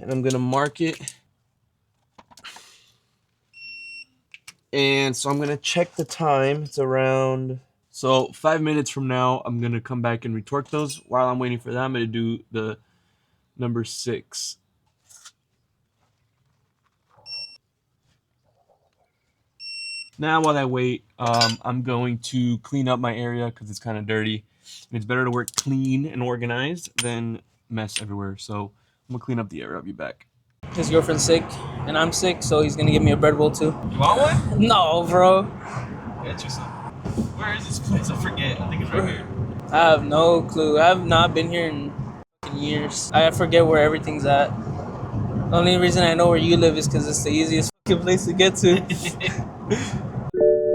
and I'm gonna mark it. And so I'm gonna check the time. It's around, so 5 minutes from now, I'm gonna come back and retorque those. While I'm waiting for that, I'm gonna do the number 6. Now while I wait, I'm going to clean up my area because it's kind of dirty. And it's better to work clean and organized than mess everywhere. So I'm gonna clean up the area. I'll be back. His girlfriend's sick, and I'm sick, so he's gonna give me a bread bowl too. You want one? No, bro. Get you some. Where is this place? I forget. I think it's right here. I have no clue. I have not been here in years. I forget where everything's at. The only reason I know where you live is because it's the easiest fucking place to get to.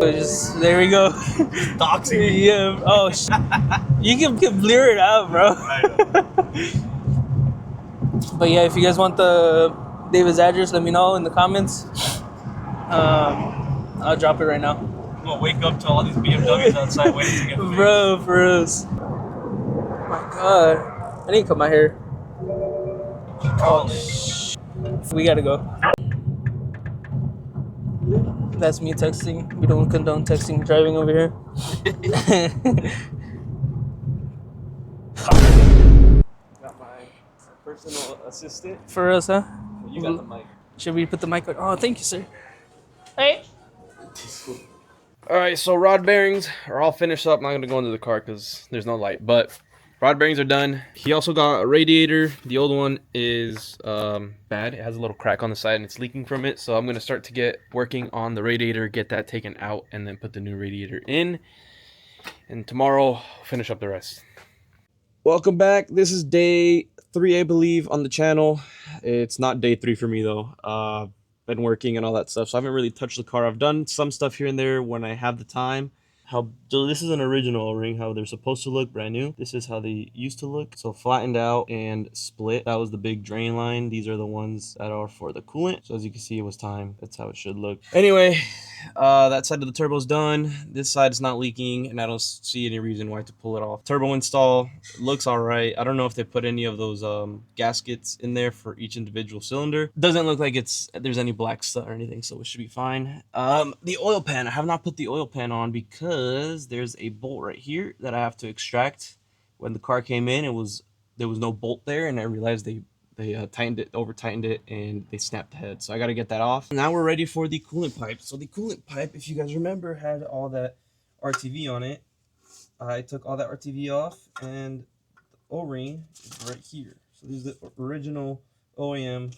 Just there we go. Doxing me. Yeah. Oh, you can blur it out, bro. I know. But yeah, if you guys want the David's address, let me know in the comments. I'll drop it right now. I'm gonna wake up to all these BMWs outside waiting to get fixed. Bro, for us. Oh my god. I need to cut my hair. We gotta go. That's me texting. We don't condone texting driving over here. Got my personal assistant. For us, huh? You got the mic. Should we put the mic on? Oh, thank you, sir. Hey. All right, so rod bearings are all finished up. I'm not gonna go into the car because there's no light, but rod bearings are done. He also got a radiator. The old one is bad. It has a little crack on the side and it's leaking from it. So I'm gonna start to get working on the radiator, get that taken out, and then put the new radiator in. And tomorrow, finish up the rest. Welcome back. This is day 3, I believe, on the channel. It's not day 3 for me though. Been working and all that stuff, so I haven't really touched the car. I've done some stuff here and there when I have the time. So this is an original O-ring, how they're supposed to look, brand new. This is how they used to look. So flattened out and split. That was the big drain line. These are the ones that are for the coolant. So as you can see, it was time. That's how it should look. Anyway, that side of the turbo's done. This side is not leaking, and I don't see any reason why to pull it off. Turbo install looks all right. I don't know if they put any of those gaskets in there for each individual cylinder. Doesn't look like there's any black stuff or anything, so it should be fine. The oil pan, I have not put the oil pan on because there's a bolt right here that I have to extract. When the car came in, there was no bolt there, and I realized they tightened it, over tightened it, and they snapped the head. So I got to get that off. Now we're ready for the coolant pipe. So the coolant pipe, if you guys remember, had all that RTV on it. I took all that RTV off, and the O-ring is right here. So this is the original OEM.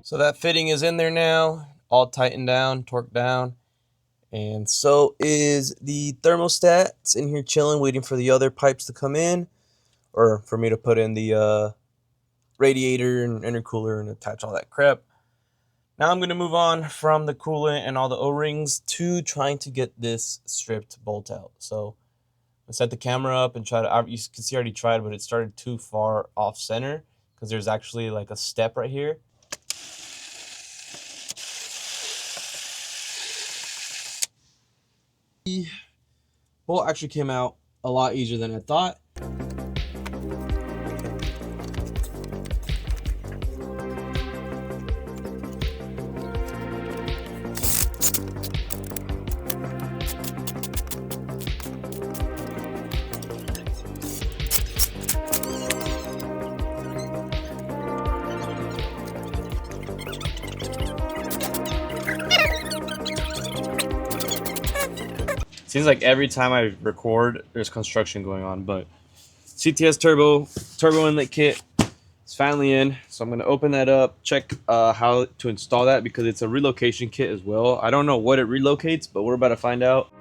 So that fitting is in there now, all tightened down, torqued down. And so is the thermostat. It's in here chilling, waiting for the other pipes to come in, or for me to put in the radiator and intercooler and attach all that crap. Now I'm going to move on from the coolant and all the O-rings to trying to get this stripped bolt out. So I set the camera up and try to, you can see I already tried, but it started too far off center because there's actually like a step right here. The bolt actually came out a lot easier than I thought. Seems like every time I record, there's construction going on, but CTS turbo inlet kit is finally in. So I'm going to open that up, check how to install that because it's a relocation kit as well. I don't know what it relocates, but we're about to find out.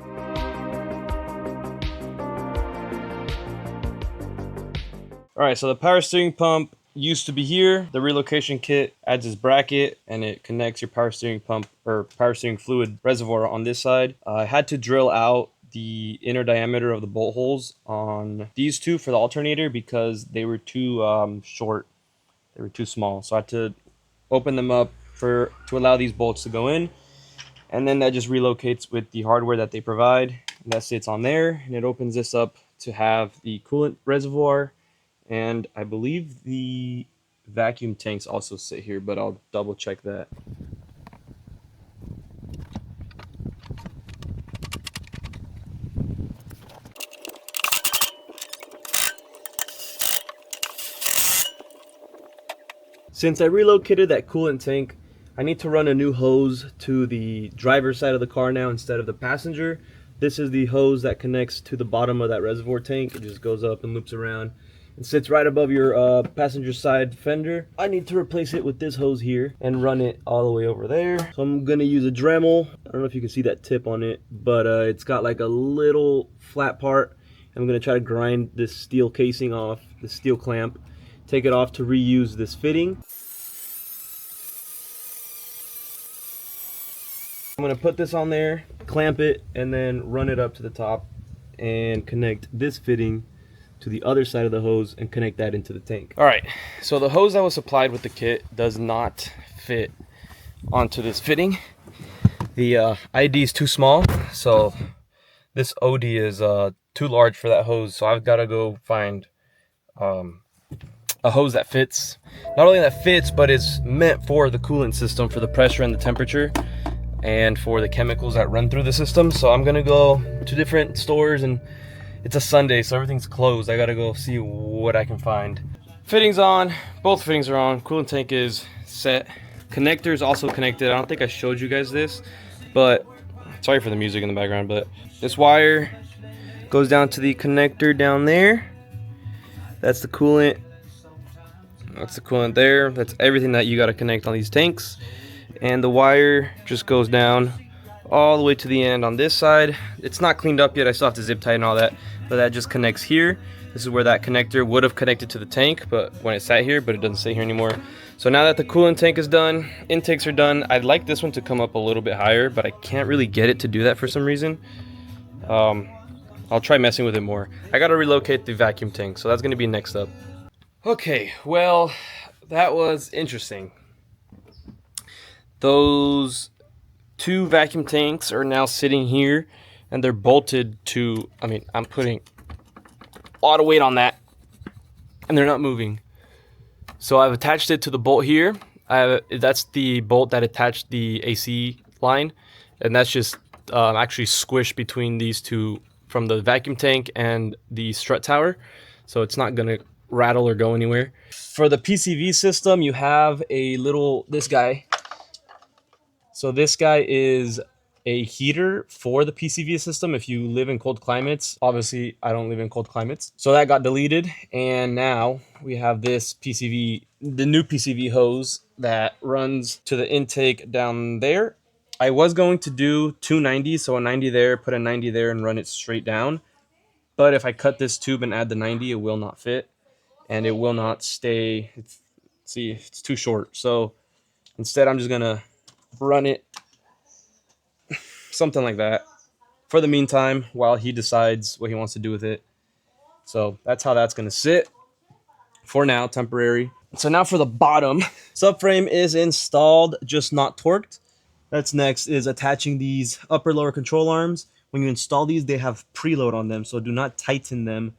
All right, so the power steering pump used to be here. The relocation kit adds this bracket and it connects your power steering pump or power steering fluid reservoir on this side. I had to drill out the inner diameter of the bolt holes on these two for the alternator because they were too short. They were too small. So I had to open them up to allow these bolts to go in. And then that just relocates with the hardware that they provide. That sits on there and it opens this up to have the coolant reservoir And I believe the vacuum tanks also sit here, but I'll double check that. Since I relocated that coolant tank, I need to run a new hose to the driver's side of the car now instead of the passenger. This is the hose that connects to the bottom of that reservoir tank. It just goes up and loops around and sits right above your passenger side fender. I need to replace it with this hose here and run it all the way over there. So I'm gonna use a Dremel. I don't know if you can see that tip on it, but it's got like a little flat part. I'm gonna try to grind this steel casing off, the steel clamp, take it off to reuse this fitting. I'm gonna put this on there, clamp it, and then run it up to the top and connect this fitting to the other side of the hose and connect that into the tank. All right, so the hose that was supplied with the kit does not fit onto this fitting. The ID is too small, so this OD is too large for that hose, so I've got to go find a hose that fits. Not only that fits, but is meant for the coolant system, for the pressure and the temperature, and for the chemicals that run through the system. So I'm gonna go to different stores, and it's a Sunday, so everything's closed. I gotta go see what I can find. Fittings on, both fittings are on. Coolant tank is set. Connector is also connected. I don't think I showed you guys this, but sorry for the music in the background, but this wire goes down to the connector down there. That's the coolant. That's the coolant there. That's everything that you gotta connect on these tanks. And the wire just goes down all the way to the end on this side. It's not cleaned up yet. I still have to zip tie and all that, but that just connects here. This is where that connector would have connected to the tank, but when it sat here, but it doesn't sit here anymore. So now that the coolant tank is done, intakes are done, I'd like this one to come up a little bit higher, but I can't really get it to do that for some reason. I'll try messing with it more. I gotta relocate the vacuum tank, so that's gonna be next up. Okay, well, that was interesting. Those two vacuum tanks are now sitting here, and they're bolted to, I mean, I'm putting a lot of weight on that, and they're not moving. So I've attached it to the bolt here. That's the bolt that attached the AC line, and that's just actually squished between these two from the vacuum tank and the strut tower. So it's not gonna rattle or go anywhere. For the PCV system, you have this guy. So this guy is a heater for the PCV system if you live in cold climates. Obviously, I don't live in cold climates. So that got deleted, and now we have this PCV, the new PCV hose that runs to the intake down there. I was going to do 290, so a 90 there, put a 90 there, and run it straight down. But if I cut this tube and add the 90, it will not fit, and it will not stay. See, it's too short. So instead, I'm just gonna run it something like that for the meantime while he decides what he wants to do with it. So that's how that's going to sit for now, temporary. So now for the bottom, subframe is installed, just not torqued. That's next is attaching these upper lower control arms. When you install these, they have preload on them, so do not tighten them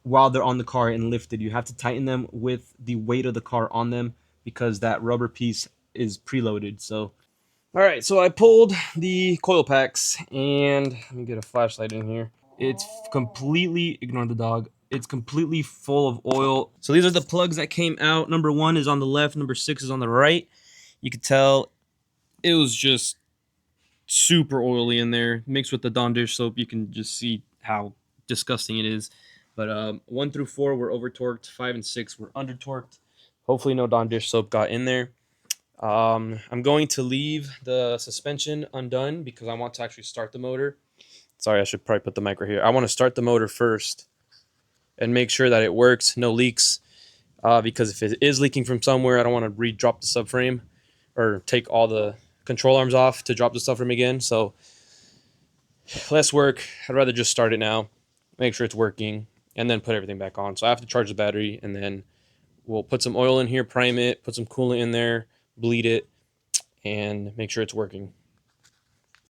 while they're on the car and lifted. You have to tighten them with the weight of the car on them because that rubber piece is preloaded. So all right, so I pulled the coil packs, and let me get a flashlight in here. It's completely, ignore the dog, it's completely full of oil. So these are the plugs that came out. Number 1 is on the left, number 6 is on the right. You could tell it was just super oily in there. Mixed with the Dawn dish soap, you can just see how disgusting it is. But 1 through 4 were over torqued, 5 and 6 were under torqued. Hopefully no Dawn dish soap got in there. I'm going to leave the suspension undone because I want to actually start the motor. Sorry, I should probably put the mic right here. I want to start the motor first and make sure that it works, no leaks. Because if it is leaking from somewhere, I don't want to re-drop the subframe or take all the control arms off to drop the subframe again. So less work. I'd rather just start it now, make sure it's working, and then put everything back on. So I have to charge the battery, and then we'll put some oil in here, prime it, put some coolant in there, bleed it, and make sure it's working.